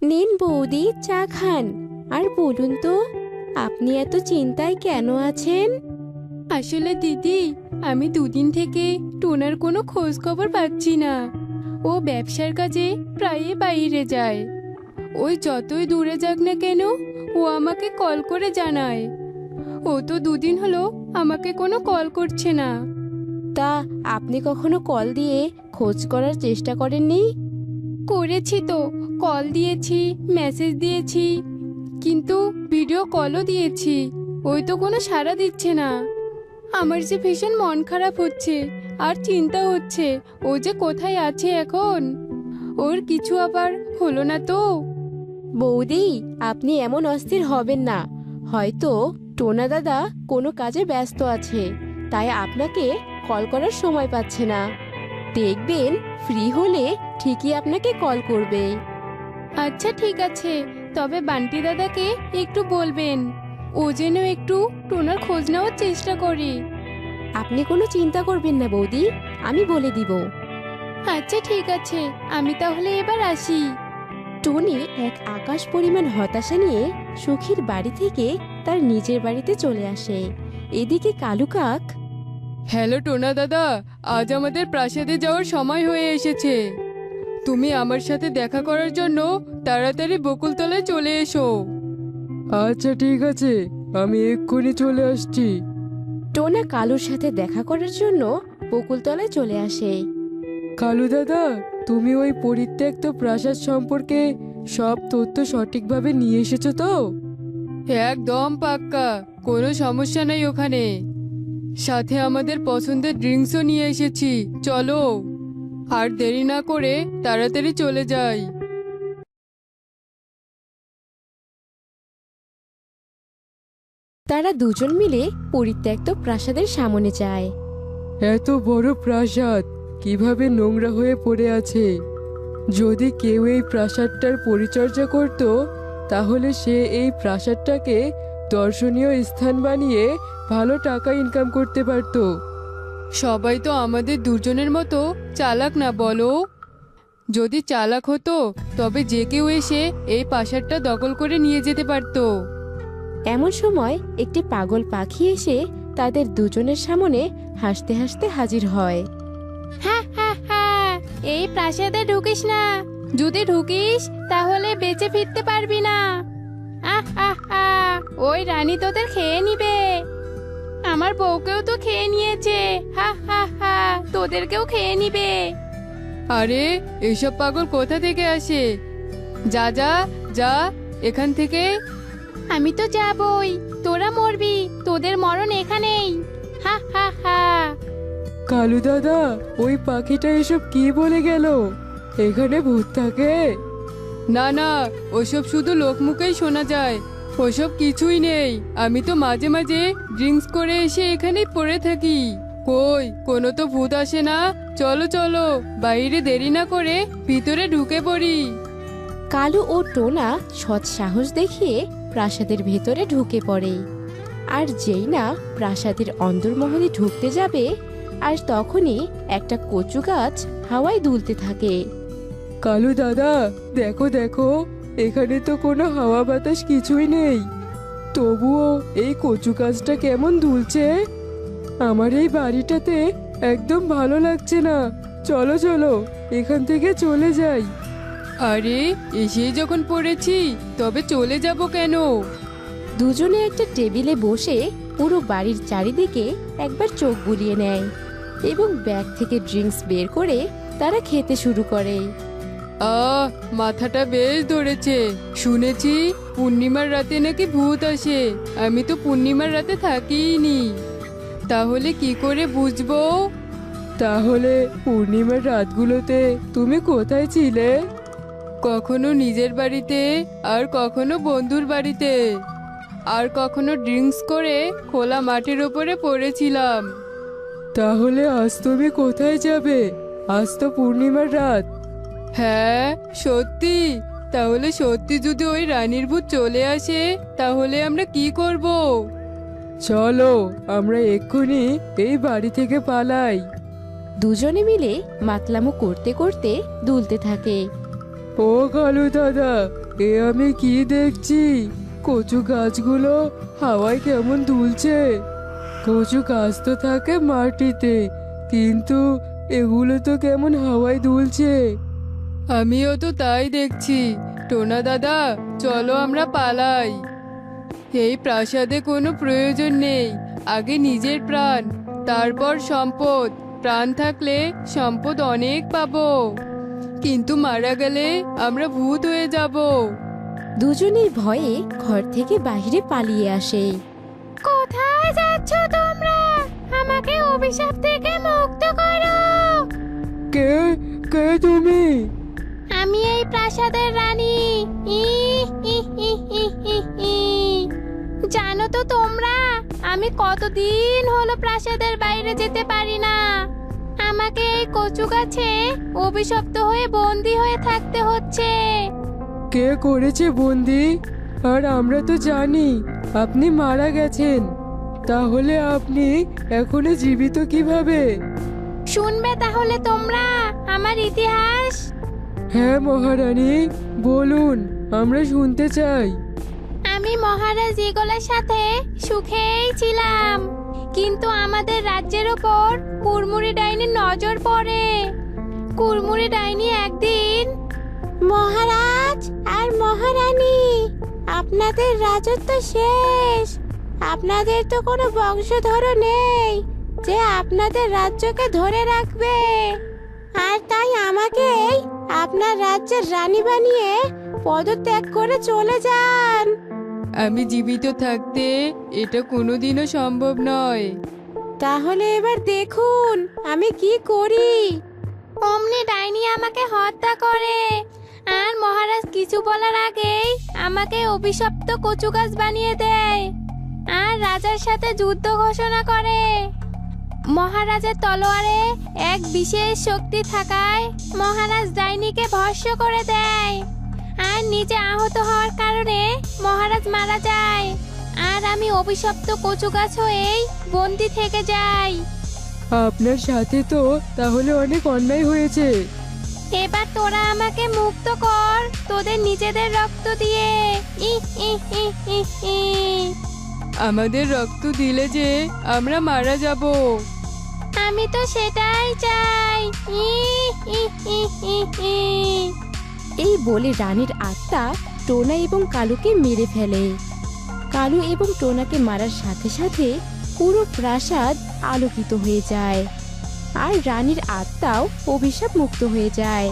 নিন বৌদি, চা খান। আর বলুন তো, আপনি এত চিন্তায় কেন আছেন? আসলে দিদি, আমি দুদিন থেকে টোনার কোনো খোঁজ খবর পাচ্ছি না। ও ব্যবসার কাজে প্রায়ই বাইরে যায়। ওই যতই দূরে যাক না কেন, ও আমাকে কল করে জানায়। ও তো দুদিন হলো আমাকে কোনো কল করছে না। তা আপনি কখনো কল দিয়ে খোঁজ করার চেষ্টা করেননি? করেছি তো, কল দিয়েছি, মেসেজ দিয়েছি, কিন্তু ভিডিও কলও দিয়েছি। ওই তো কোনো সাড়া দিচ্ছে না। আমার যে ভীষণ মন খারাপ হচ্ছে, আর চিন্তা হচ্ছে ও যে কোথায় আছে এখন। ওর কিছু আবার হলো না তো? বৌদি, আপনি এমন অস্থির হবেন না। হয়তো টোনা দাদা কোনো কাজে ব্যস্ত আছে, তাই আপনাকে কল করার সময় পাচ্ছে না। দেখবেন ফ্রি হলে ঠিকই আপনাকে কল করবে। আচ্ছা ঠিক আছে, তবে বান্টি দাদাকে একটু বলবেন ও যেন একটু টোনার খোঁজ নেওয়ার চেষ্টা করে। আপনি কোনো চিন্তা করবেন না বৌদি, আমি বলে দিব। আচ্ছা ঠিক আছে, আমি তাহলে এবার আসি। টনি এক আকাশ পরিমাণ হতাশা নিয়ে সুখীর বাড়ি থেকে তার নিজের বাড়িতে চলে আসে। এদিকে কালু কাক। হ্যালো টোনা দাদা, আজ আমাদের প্রাসাদে যাওয়ার সময় হয়ে এসেছে। তুমি আমার সাথে দেখা করার জন্য তাড়াতাড়ি বকুলতলায় চলে এসো। আচ্ছা ঠিক আছে, আমি এক্ষুনি চলে আসছি। টোনা কালুর সাথে দেখা করার জন্য বকুলতলায় চলে আসে। কালু দাদা, তুমি ওই পরিত্যক্ত প্রাসাদ সম্পর্কে সব তথ্য সঠিকভাবে নিয়ে এসেছো তো? একদম পাক্কা, কোনো সমস্যা নেই ওখানে। সাথে আমাদের পছন্দের ড্রিঙ্কসও নিয়ে এসেছি, চলো। আর দেরি না করে তাড়াতাড়ি চলে যাই। তারা দুজন মিলে পরিত্যক্ত প্রাসাদের সামনে যায়। এত বড় প্রাসাদ কিভাবে নোংরা হয়ে পড়ে আছে! যদি কেউ এই প্রাসাদটার পরিচর্যা করত, তাহলে সে এই প্রাসাদটাকে দর্শনীয় স্থান বানিয়ে ভালো টাকা ইনকাম করতে পারতো। সবাই তো আমাদের দুজনের মতো চালাক না, বলো? যদি চালাক হতো তবে যে কেউ এসে এই প্রাসাদটা দখল করে নিয়ে যেতে পারতো। এমন সময় একটি পাগল পাখি এসে তাদের দুজনের সামনে হাসতে হাসতে হাজির হয়। হ্যাঁ হ্যাঁ হ্যাঁ, এই প্রাসাদে ঢুকিস না। যদি ঢুকিস তাহলে বেঁচে ফিরতে পারবি না। আহ আহ আহ, ওই রানী তোদের খেয়ে নিবে। আমার বউকেও তো খেয়ে নিয়েছে। হা হা হা, তোদেরকেও খেয়ে নিবে। আরে এসব পাগল কোথা থেকে আসে? যা যা যা এখান থেকে। আমি তো যাবই, তোরা মরবি, তোদের মরণ এখানেই। হা হা হা। কালু দাদা, ওই পাখিটা এসব কি বলে গেল? এখানে ভূত থাকে? না না, ওসব শুধু লোকমুখেই শোনা যায়। ওসব কিছুই নেই। আমি তো মাঝে মাঝে ড্রিঙ্কস করে এসে এখানেই পড়ে থাকি। কই, কোনো তো ভূত আসে না। চলো চলো, বাইরে দেরি না করে ভিতরে ঢুকে পড়ি। কালু ও টোনা সৎ সাহস দেখিয়ে প্রাসাদের ভেতরে ঢুকে পড়ে। আর যেই না প্রাসাদের অন্দরমহলে ঢুকতে যাবে, আর তখনই একটা কচু গাছ হাওয়ায় দুলতে থাকে। কালু দাদা, দেখো দেখো, এখানে তো কোনো হাওয়া বাতাস কিছুই নেই, তবুও এই কচু গাছটা কেমন দুলছে। আমার এই বাড়িটাতে একদম ভালো লাগছে না। চলো চলো, এখান থেকে চলে যাই। আরে এসেই যখন পড়েছি, তবে চলে যাব কেন? দুজনে একটা টেবিলে বসে পুরো বাড়ির চারিদিকে একবার চোখ বুলিয়ে নেয় এবং ব্যাগ থেকে ড্রিঙ্কস বের করে তারা খেতে শুরু করে। মাথাটা বেশ ধরেছে। শুনেছি পূর্ণিমার রাতে নাকি ভূত আসে। আমি তো পূর্ণিমার রাতে থাকিনি, তাহলে কি করে বুঝবো? তাহলে পূর্ণিমার রাতগুলোতে তুমি কোথায় ছিলে? কখনো নিজের বাড়িতে, আর কখনো বন্ধুর বাড়িতে, আর কখনো ড্রিঙ্কস করে খোলা মাটির ওপরে পড়েছিলাম। তাহলে আজ তুমি কোথায় যাবে? আজ তো পূর্ণিমার রাত। হ্যাঁ সত্যি। তাহলে সত্যি যদি ওই রানীর ভূত চলে আসে, তাহলে আমরা কি করব? চলো, আমরা এক্ষুনি এই বাড়ি থেকে পালাই। দুজনে মিলে মাতলামো করতে করতে দুলতে থাকে। ও কালু দাদা, এ আমি কি দেখছি? কচু গাছগুলো হাওয়ায় কেমন দুলছে। কচু গাছ তো থাকে মাটিতে, কিন্তু এগুলো তো কেমন হাওয়ায় দুলছে। আমিও তো তাই দেখছি। টোনা দাদা, চলো আমরা পালাই। এই প্রাসাদে কোনো প্রয়োজন নেই। আগে নিজের প্রাণ, তারপর সম্পদ। প্রাণ থাকলে সম্পদ অনেক পাবো, কিন্তু মারা গেলে আমরা ভূত হয়ে যাব। দুজনেই ভয়ে ঘর থেকে বাইরে পালিয়ে আসে। কোথায় যাচ্ছ তোমরা? আমাকে অভিশাপ থেকে মুক্ত করো। কে কে তুমি? আমি এই প্রাসাদের রানী। ই, ই, ই, ই, ই, ই। জানো তো তোমরা, আমি কতদিন হলো প্রাসাদের বাইরে যেতে পারি না। আমাকে এই কচু গাছে অভিশপ্ত হয়ে বন্দি হয়ে থাকতে হচ্ছে। কে করেছে বন্দি? আর আমরা তো জানি আপনি মারা গেছেন। তাহলে আপনি এখনো জীবিত কিভাবে? শুনবে তাহলে তোমরা আমার ইতিহাস? হ্যাঁ মহারানী, বলুন, আমরা শুনতে চাই। আমি মহারাজ ইগলের সাথে সুখেই ছিলাম, কিন্তু আমাদের রাজ্যের ওপর কুড়মুড়ি ডাইনির নজর পড়ে। কুড়মুড়ি ডাইনি একদিন, মহারাজ আর মহারানী, আপনাদের রাজত্ব শেষ। আপনাদের তো কোনো বংশধর নেই যে আপনাদের রাজ্যকে ধরে রাখবে, আর তাই আমাকেই আপনার রাজ্যের রানী বানিয়ে পদত্যাগ করে চলে যান। আমি জীবিত থাকতে এটা কোনোদিনও সম্ভব নয়। তাহলে এবার দেখুন আমি কি করি। অমনি ডাইনি আমাকে হত্যা করে, আর মহারাজ কিছু বলার আগেই আমাকে অভিশপ্ত কচু গাছ বানিয়ে দেয়, আর রাজার সাথে যুদ্ধ ঘোষণা করে। মহারাজের তলোয়ারে এক বিশেষ শক্তি থাকায় মহারাজ ডাইনিকে ভস্ম করে দেয়, আর নিজে আহত হওয়ার কারণে মহারাজ মারা যায়, আর আমি অভিশপ্ত কচু গাছ হয়েই বন্দি থেকে যাই। আপনার সাথে তো তাহলে অনেক অন্যায় হয়েছে। এবার তোরা আমাকে মুক্ত কর তোদের নিজেদের রক্ত দিয়ে। ই, ই, ই, ই, ই। আমাদের রক্ত দিলে যে আমরা মারা যাব। আমি তো সেটাই চাই। ই, ই, ই, ই, ই। এই বলে রানীর আত্মা টোনা এবং কালুকে মেরে ফেলে। কালু এবং টোনাকে মারার সাথে সাথে পুরো প্রাসাদ আলোকিত হয়ে যায়, আর রানীর আত্মাও অভিশাপ মুক্ত হয়ে যায়।